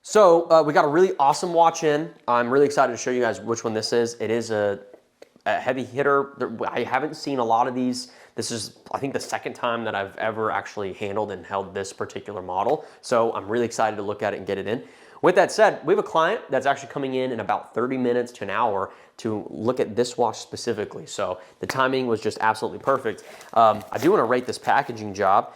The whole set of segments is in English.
So we got a really awesome watch in. I'm really excited to show you guys which one this is. It is a heavy hitter. I haven't seen a lot of these. This is, I think, the second time that I've ever actually handled and held this particular model. So I'm really excited to look at it and get it in. With that said, we have a client that's actually coming in about 30 minutes to an hour to look at this watch specifically. So the timing was just absolutely perfect. I do want to rate this packaging job.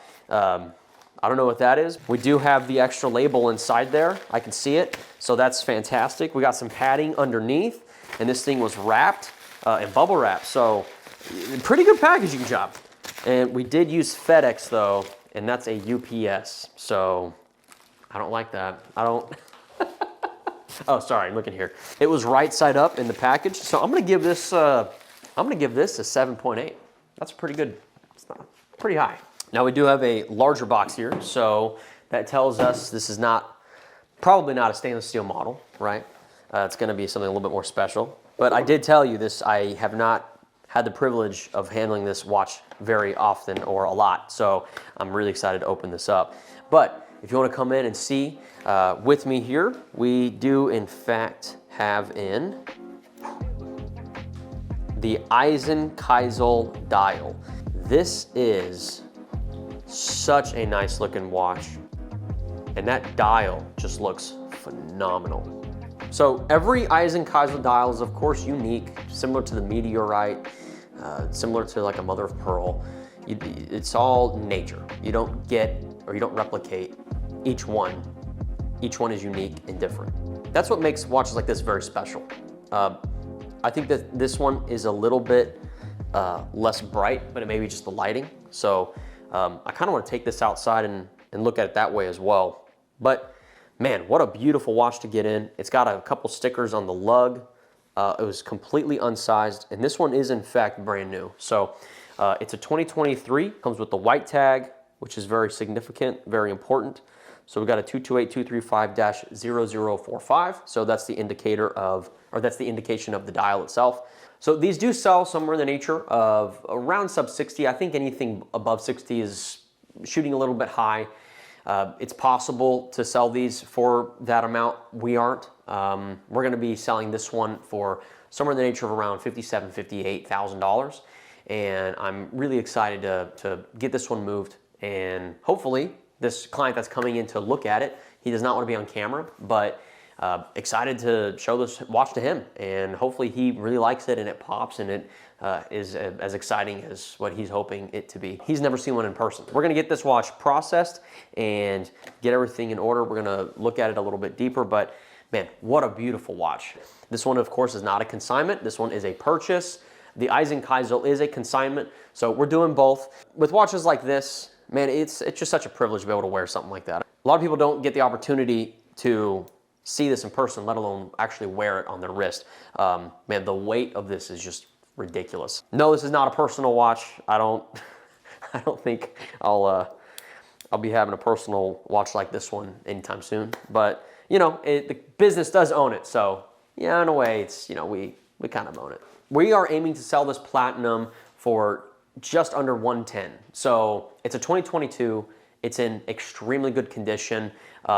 I don't know what that is. We do have the extra label inside there. I can see it, so that's fantastic. We got some padding underneath, and this thing was wrapped in bubble wrap, so pretty good packaging job. And we did use FedEx though, and that's a UPS, so I don't like that. I don't. Oh, sorry, look in here. It was right side up in the package, so I'm gonna give this a 7.8. That's pretty good. It's not pretty high. Now we do have a larger box here, so that tells us this is probably not a stainless steel model, right? It's gonna be something a little bit more special. But I did tell you this, I have not had the privilege of handling this watch very often or a lot, so I'm really excited to open this up. But if you wanna come in and see with me here, we do in fact have in the Eisenkeisel dial. This is such a nice looking watch, and that dial just looks phenomenal. So every Eisenkeisel dial is of course unique, similar to the meteorite, similar to like a mother of pearl. It's all nature. You don't get or you don't replicate each one. Each one is unique and different. That's what makes watches like this very special. I think that this one is a little bit less bright, but it may be just the lighting. So I kind of want to take this outside and look at it that way as well. But man, what a beautiful watch to get in. It's got a couple stickers on the lug. It was completely unsized, and this one is in fact brand new. So it's a 2023, comes with the white tag, which is very significant, very important. So we got a 228235-0045. So that's the indicator of, or that's the indication of the dial itself. So these do sell somewhere in the nature of around sub 60. I think anything above 60 is shooting a little bit high. It's possible to sell these for that amount. We aren't. We're gonna be selling this one for somewhere in the nature of around $57,000, $58,000. And I'm really excited to get this one moved. And hopefully this client that's coming in to look at it, he does not want to be on camera, but excited to show this watch to him, and hopefully he really likes it and it pops and it is as exciting as what he's hoping it to be. He's never seen one in person. We're gonna get this watch processed and get everything in order. We're gonna look at it a little bit deeper, but man, what a beautiful watch. This one, of course, is not a consignment. This one is a purchase. The Eisenkeisel is a consignment, so we're doing both. With watches like this, man, it's just such a privilege to be able to wear something like that. A lot of people don't get the opportunity to see this in person, let alone actually wear it on their wrist. Man, the weight of this is just ridiculous. No, this is not a personal watch. I don't think I'll be having a personal watch like this one anytime soon. But you know, the business does own it, so yeah, in a way, it's, you know, we kind of own it. We are aiming to sell this platinum for just under 110. So it's a 2022. It's in extremely good condition.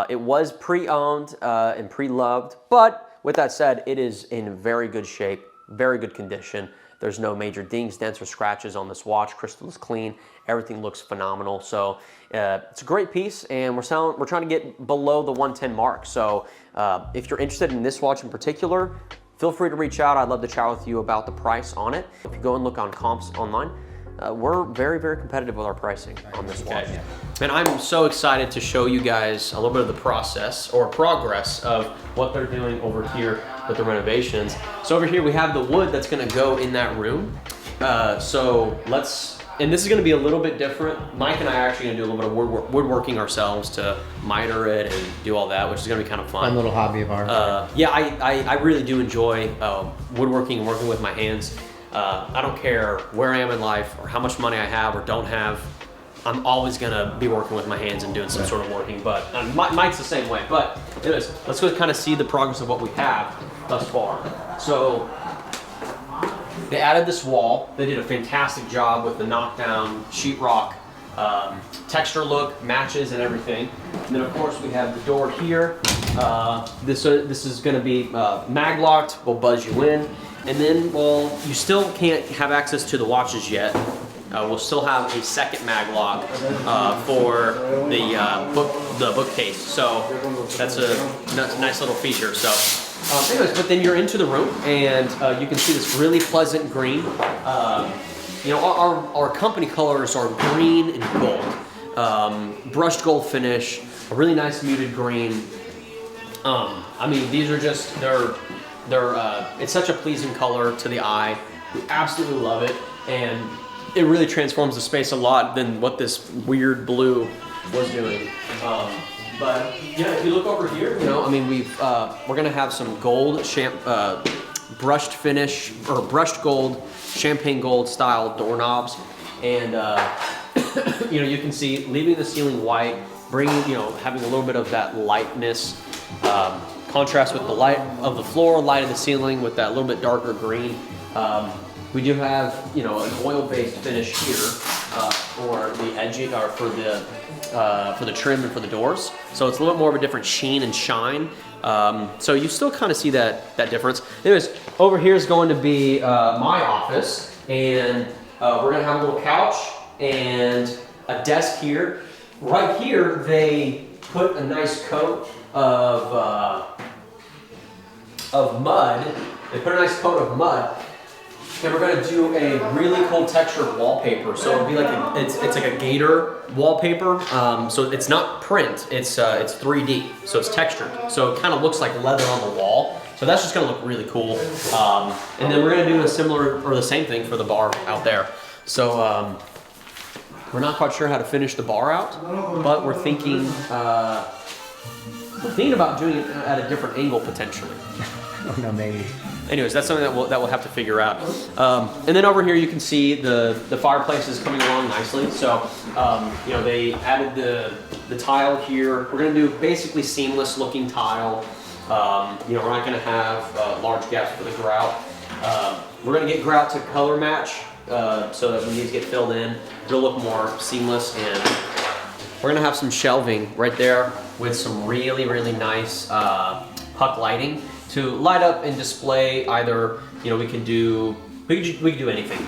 It was pre-owned and pre-loved, but with that said, it is in very good shape, very good condition. There's no major dings, dents, or scratches on this watch. Crystal is clean. Everything looks phenomenal. So it's a great piece, and we're trying to get below the 110 mark. So if you're interested in this watch in particular, feel free to reach out. I'd love to chat with you about the price on it. If you go and look on comps online, we're very, very competitive with our pricing on this watch. Okay. Man, I'm so excited to show you guys a little bit of the process or progress of what they're doing over here with the renovations. So over here we have the wood that's gonna go in that room. And this is gonna be a little bit different. Mike and I are actually gonna do a little bit of woodworking ourselves to miter it and do all that, which is gonna be kind of fun. Fun little hobby of ours. Yeah, I really do enjoy woodworking and working with my hands. I don't care where I am in life or how much money I have or don't have. I'm always gonna be working with my hands and doing some sort of working, but Mike's the same way. But anyways, let's go kind of see the progress of what we have thus far. So they added this wall. They did a fantastic job with the knockdown sheetrock texture look, matches and everything. And then of course we have the door here. This is going to be mag locked, will buzz you in. And then, well, you still can't have access to the watches yet. We'll still have a second mag lock for the bookcase. So that's a nice little feature. So anyways, but then you're into the room and you can see this really pleasant green. You know, our company colors are green and gold. Brushed gold finish, a really nice muted green. I mean, these are just, it's such a pleasing color to the eye. We absolutely love it. And it really transforms the space a lot than what this weird blue was doing. But yeah, if you look over here, you know, I mean, we're gonna have some gold brushed finish or brushed gold, champagne gold style doorknobs, and you know, you can see leaving the ceiling white, bringing, you know, having a little bit of that lightness, contrast with the light of the floor, light of the ceiling with that little bit darker green. We do have, you know, an oil-based finish here for the edging, or for the trim and for the doors. So it's a little bit more of a different sheen and shine. So you still kind of see that difference. Anyways, over here is going to be my office, and we're gonna have a little couch and a desk here. Right here, they put a nice coat of mud. They put a nice coat of mud. And we're gonna do a really cool textured wallpaper. So it'll be like it's like a gator wallpaper. So it's not print, it's 3D. So it's textured. So it kind of looks like leather on the wall. So that's just gonna look really cool. And then we're gonna do a similar or the same thing for the bar out there. So we're not quite sure how to finish the bar out, but we're thinking about doing it at a different angle potentially. Oh no, maybe. Anyways, that's something that we'll have to figure out. And then over here you can see the fireplace is coming along nicely. So, you know, they added the tile here. We're gonna do basically seamless looking tile. You know, we're not gonna have large gaps for the grout. We're gonna get grout to color match so that when these get filled in, it'll look more seamless. And we're gonna have some shelving right there with some really, really nice puck lighting to light up and display either, you know, we could do anything.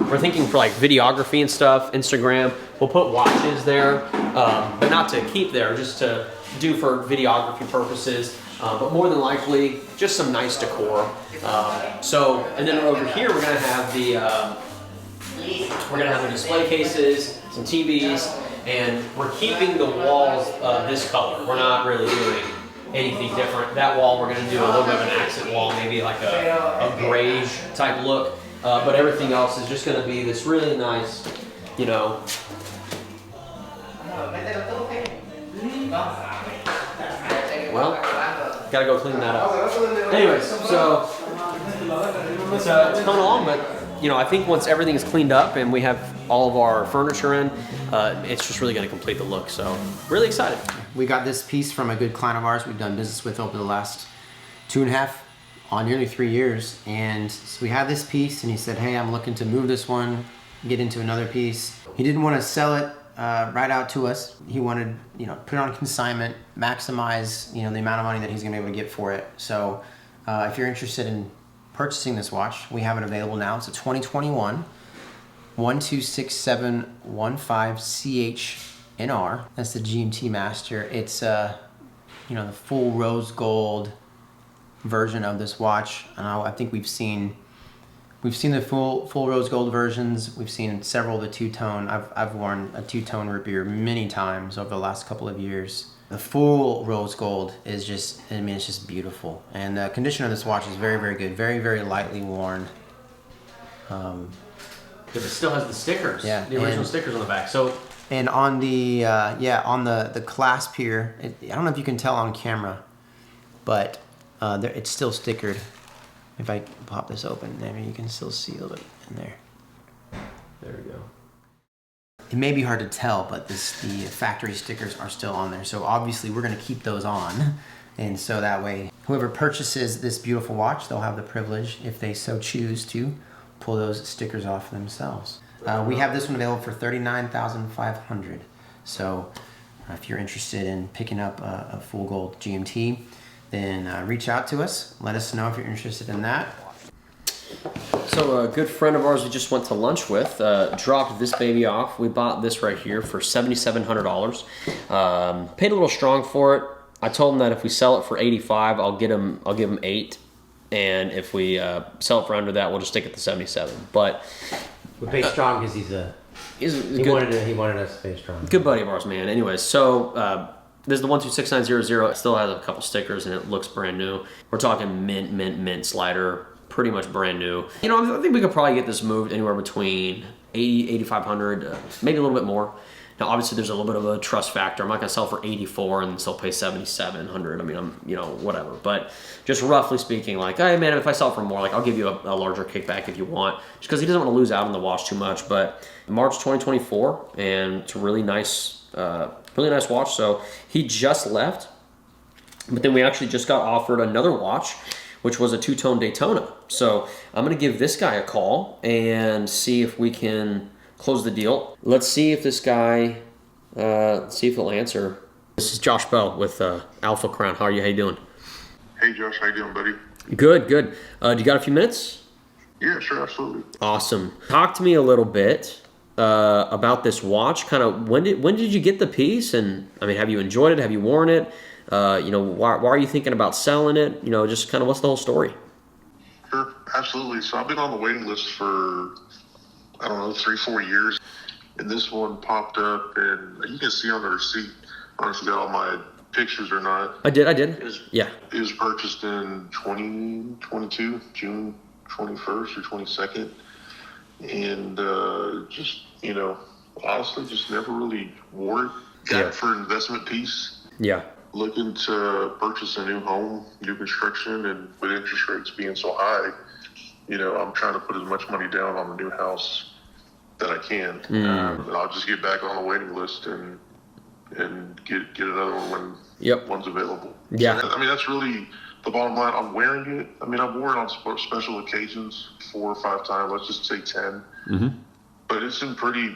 We're thinking for like videography and stuff, Instagram. We'll put watches there, but not to keep there, just to do for videography purposes. But more than likely, just some nice decor. So, and then over here, we're gonna have the display cases, some TVs, and we're keeping the walls this color. We're not really doing anything different. That wall, we're gonna do a little bit of an accent wall, maybe like a grayish type look. But everything else is just gonna be this really nice, you know. Well, gotta go clean that up. Anyways, so it's coming along, but you know, I think once everything is cleaned up and we have all of our furniture in, it's just really gonna complete the look. So really excited. We got this piece from a good client of ours we've done business with over the last 2.5 on nearly 3 years. And so we had this piece and he said, hey, I'm looking to move this one, get into another piece. He didn't want to sell it right out to us. He wanted, you know, put it on consignment, maximize, you know, the amount of money that he's gonna be able to get for it. So if you're interested in purchasing this watch, we have it available now. It's a 2021 126715CH-NR. That's the GMT Master. It's you know, the full rose gold version of this watch. I think we've seen the full rose gold versions. We've seen several of the two-tone. I've worn a two-tone root beer many times over the last couple of years. The full rose gold is just, I mean, it's just beautiful. And the condition of this watch is very, very good. Very, very lightly worn. Because it still has the stickers, yeah, the original stickers on the back. So, and on the on the clasp here, I don't know if you can tell on camera, but it's still stickered. If I pop this open, maybe you can still see a little bit in there. There we go. It may be hard to tell, but the factory stickers are still on there. So obviously we're going to keep those on. And so that way, whoever purchases this beautiful watch, they'll have the privilege, if they so choose, to pull those stickers off themselves. We have this one available for $39,500. So if you're interested in picking up a full gold GMT, then reach out to us. Let us know if you're interested in that. So a good friend of ours we just went to lunch with dropped this baby off. We bought this right here for $7,700. Paid a little strong for it. I told him that if we sell it for $85, I'll give him $8, and if we sell it for under that, we'll just stick at the $77. But we pay strong because he wanted us to pay strong. Good buddy of ours, man. Anyways, so this is the 126900. It still has a couple stickers and it looks brand new. We're talking mint slider, pretty much brand new. You know, I think we could probably get this moved anywhere between $8,500, maybe a little bit more. Now, obviously, there's a little bit of a trust factor. I'm not gonna sell for $84 and still pay $7,700. I mean, whatever. But just roughly speaking, like, hey man, if I sell for more, like, I'll give you a larger kickback if you want, just because he doesn't want to lose out on the watch too much. But March 2024, and it's a really nice watch. So he just left, but then we actually just got offered another watch, which was a two-tone Daytona. So I'm gonna give this guy a call and see if we can close the deal. Let's see if this guy, see if he'll answer. This is Josh Bell with AlphaCrown. How you doing? Hey Josh, how you doing, buddy? Good. Do you got a few minutes? Yeah, sure, absolutely. Awesome. Talk to me a little bit about this watch. Kind of when did you get the piece? And I mean, have you enjoyed it? Have you worn it? Why are you thinking about selling it? Just kind of what's the whole story? Sure, absolutely. So I've been on the waiting list for, 3-4 years, and this one popped up, and you can see on the receipt. I don't know if you got all my pictures or not. I did. It was purchased in 2022, June 21st or 22nd, and honestly, just never really wore it. Got it for an investment piece. Yeah. Looking to purchase a new home, new construction, and with interest rates being so high, I'm trying to put as much money down on the new house that I can. And I'll just get back on the waiting list and get another one when one's available. Yeah. So, that's really the bottom line. I'm wearing it. I've worn it on special occasions 4 or 5 times. Let's just say 10. Mm-hmm. But it's in pretty,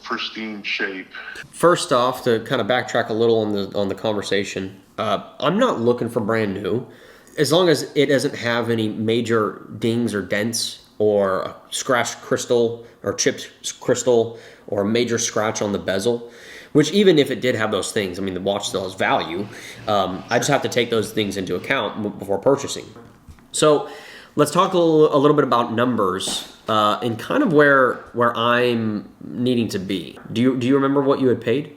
pristine shape. First off, to kind of backtrack a little on the conversation, I'm not looking for brand new, as long as it doesn't have any major dings or dents or a scratched crystal or chipped crystal or a major scratch on the bezel. Which even if it did have those things, the watch still has value. I just have to take those things into account before purchasing. So let's talk a little bit about numbers and kind of where I'm needing to be. Do you remember what you had paid?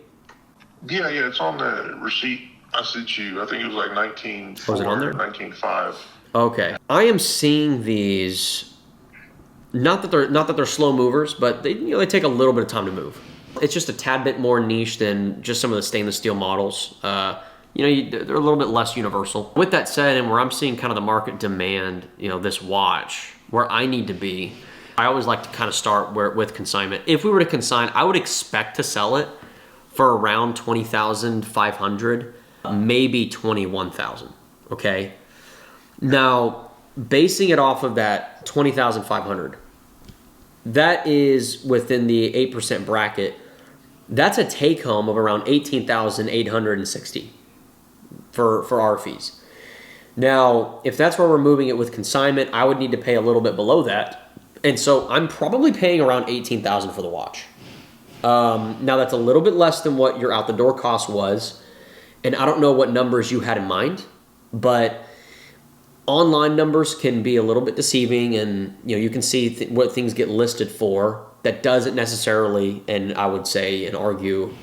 Yeah, it's on the receipt I sent you. I think it was like 19.4, Was it on there? 19.5. Okay, I am seeing these. Not that they're slow movers, but they take a little bit of time to move. It's just a tad bit more niche than just some of the stainless steel models. They're a little bit less universal. With that said, and where I'm seeing kind of the market demand, this watch, where I need to be, I always like to kind of start with consignment. If we were to consign, I would expect to sell it for around $20,500, maybe $21,000. Okay. Now, basing it off of that $20,500, that is within the 8% bracket. That's a take home of around $18,860 for our fees. Now, if that's where we're moving it with consignment, I would need to pay a little bit below that. And so I'm probably paying around $18,000 for the watch. Now that's a little bit less than what your out the door cost was. And I don't know what numbers you had in mind, but online numbers can be a little bit deceiving, and you can see what things get listed for. That doesn't necessarily, and I would say and argue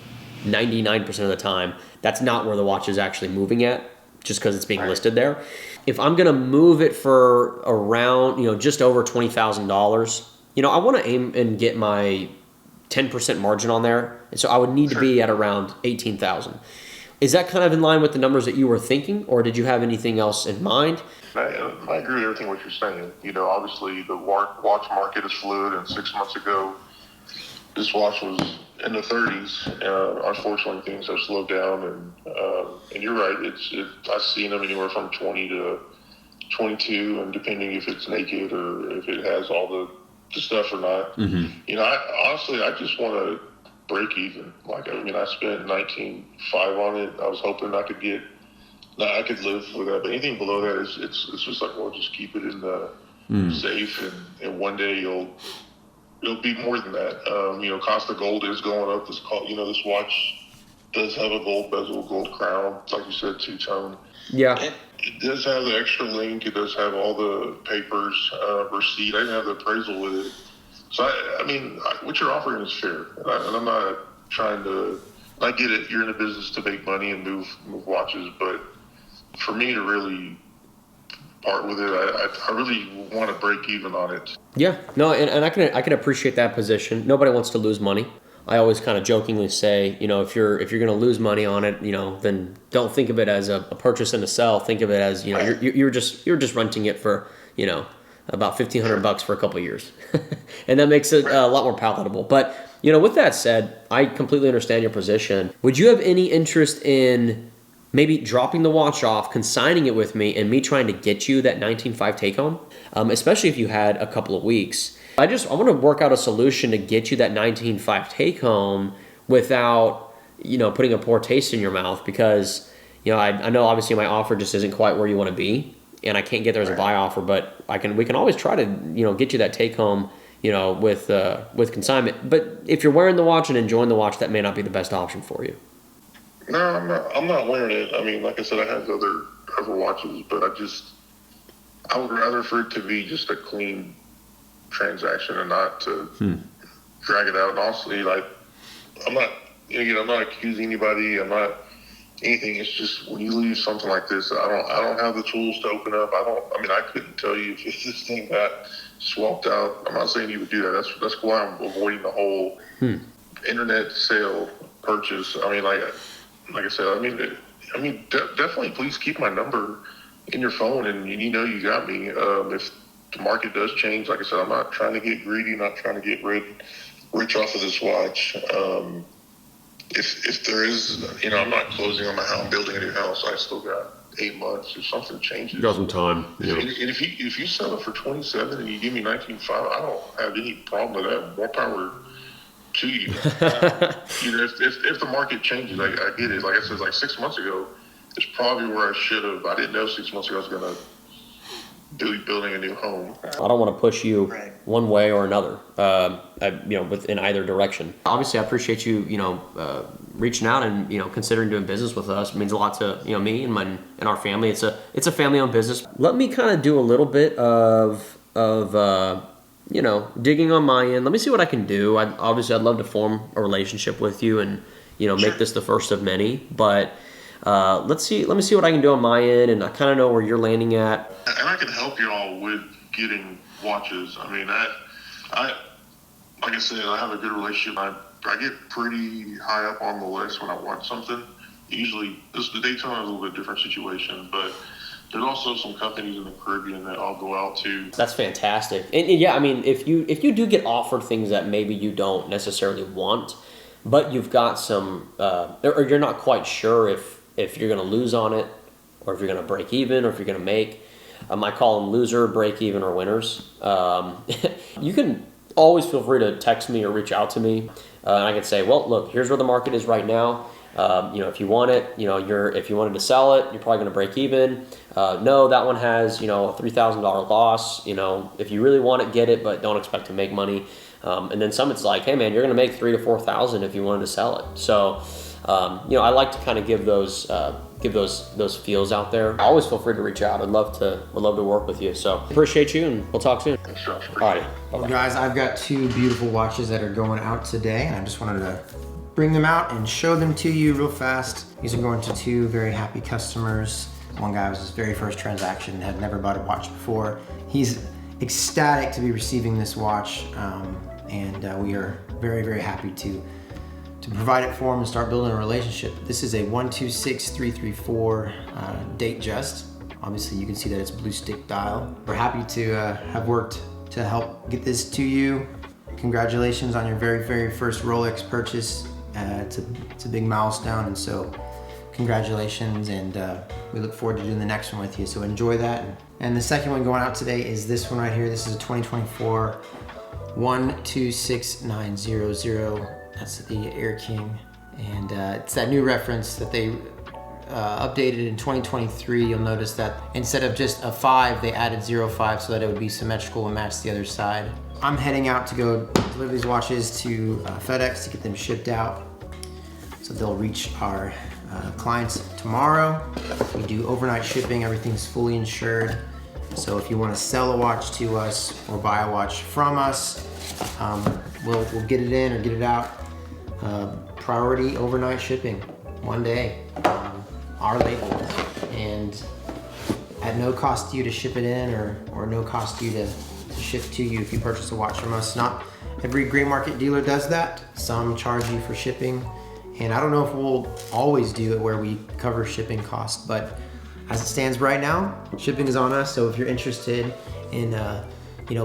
99% of the time, that's not where the watch is actually moving at, just because it's being listed there. If I'm gonna move it for around, just over $20,000, I want to aim and get my 10% margin on there, and so I would need to be at around $18,000. Is that kind of in line with the numbers that you were thinking, or did you have anything else in mind? I agree with everything what you're saying. Obviously the watch market is fluid, and 6 months ago, this watch was in the 30s. Unfortunately, things have slowed down, and you're right. I've seen them anywhere from 20 to 22, and depending if it's naked or if it has all the the stuff or not. You know, I just want to break even. Like, I mean, I spent 19.5 on it. I was hoping I could live with that, but anything below that it's just like, well, just keep it in the safe, and one day it'll be more than that. You know, cost of gold is going up. This watch does have a gold bezel, gold crown, like you said, two-tone. Yeah. It does have the extra link. It does have all the papers, receipt. I didn't have the appraisal with it. So, I mean, what you're offering is fair. And I'm not trying to, I get it. You're in a business to make money and move watches. But for me to really part with it, I really want to break even on it. Yeah, no, and I can appreciate that position. Nobody wants to lose money. I always kind of jokingly say, you know, if you're going to lose money on it, you know, then don't think of it as a purchase and a sell. Think of it as, you know, you're just renting it for, you know, about $1,500 for a couple of years, and that makes it a lot more palatable. But you know, with that said, I completely understand your position. Would you have any interest in maybe dropping the watch off, consigning it with me, and me trying to get you that 19.5 take home, especially if you had a couple of weeks? I want to work out a solution to get you that 19.5 take home without, you know, putting a poor taste in your mouth, because, you know, I know obviously my offer just isn't quite where you want to be, and I can't get there as a buy offer, but we can always try to, you know, get you that take home, you know, with consignment. But if you're wearing the watch and enjoying the watch, that may not be the best option for you. No, I'm not wearing it. I mean, like I said, I have other watches, but I would rather for it to be just a clean transaction and not to drag it out. And honestly, like, I'm not accusing anybody. I'm not anything. It's just when you leave something like this, I don't have the tools to open up. I couldn't tell you if this thing got swapped out. I'm not saying you would do that. That's why I'm avoiding the whole internet sale purchase. I mean, like I said, definitely please keep my number in your phone, and you know you got me. If the market does change, like I said, I'm not trying to get greedy, not trying to get rich off of this watch. If there is, you know, I'm not closing on my house, I'm building a new house. I still got 8 months. If something changes, You got some time. Yeah. And if you sell it for 27 and you give me 19.5, I don't have any problem with that. More power to you. You know, if the market changes, I get it. Like I said, like 6 months ago, it's probably where I should have. I didn't know 6 months ago I was gonna be building a new home. I don't want to push you one way or another, you know, in either direction. Obviously, I appreciate you, you know, reaching out and, you know, considering doing business with us. It means a lot to, you know, me and our family. It's a family-owned business. Let me kind of do a little bit of you know, digging on my end. Let me see what I can do. I'd love to form a relationship with you and, you know, make this the first of many. But let me see what I can do on my end, and I kind of know where you're landing at. And I can help you all with getting watches. I mean, I like I said, I have a good relationship. I get pretty high up on the list when I want something. Usually, the Daytona is a little bit different situation, but there's also some companies in the Caribbean that I'll go out to. That's fantastic. And yeah, I mean, if you do get offered things that maybe you don't necessarily want, but you've got some, or you're not quite sure if you're going to lose on it, or if you're going to break even, or if you're going to make, I call them loser, break even, or winners. You can always feel free to text me or reach out to me, and I can say, well, look, here's where the market is right now. You know, if you want it, you know, if you wanted to sell it, you're probably going to break even. No, that one has, you know, a $3,000 loss. You know, if you really want it, get it, but don't expect to make money. And then some, it's like, hey man, you're going to make $3,000 to $4,000 if you wanted to sell it. So, you know, I like to kind of give those feels out there. Always feel free to reach out. I'd love to work with you. So appreciate you, and we'll talk soon. Sure. All right. Well, guys, I've got 2 beautiful watches that are going out today, and I just wanted to bring them out and show them to you real fast. These are going to 2 very happy customers. One guy was his very first transaction, had never bought a watch before. He's ecstatic to be receiving this watch, and we are very, very happy to provide it for him and start building a relationship. This is a 126334 date just. Obviously, you can see that it's blue stick dial. We're happy to have worked to help get this to you. Congratulations on your very, very first Rolex purchase. It's a big milestone, and so congratulations, and we look forward to doing the next one with you, so enjoy that. And the second one going out today is this one right here. This is a 2024 126900. That's the Air King. And it's that new reference that they updated in 2023. You'll notice that instead of just a 5, they added 05 so that it would be symmetrical and match the other side. I'm heading out to go deliver these watches to FedEx to get them shipped out. So they'll reach our clients tomorrow. We do overnight shipping, everything's fully insured. So if you want to sell a watch to us or buy a watch from us, we'll get it in or get it out. Priority overnight shipping, one day, our label, and at no cost to you to ship it in or no cost to you to ship to you if you purchase a watch from us. Not every gray market dealer does that. Some charge you for shipping, and I don't know if we'll always do it where we cover shipping costs, but as it stands right now, shipping is on us. So if you're interested in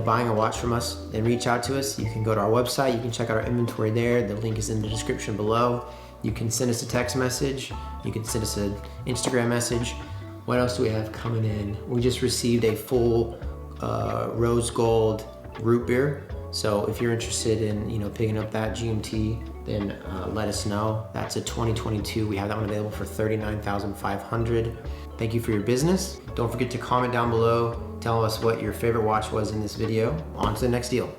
buying a watch from us, then reach out to us. You can go to our website, you can check out our inventory there. The link is in the description below. You can send us a text message, you can send us an Instagram message. What else do we have coming in? We just received a full rose gold root beer. So if you're interested in picking up that GMT, then let us know. That's a 2022. We have that one available for $39,500. Thank you for your business. Don't forget to comment down below. Tell us what your favorite watch was in this video. On to the next deal.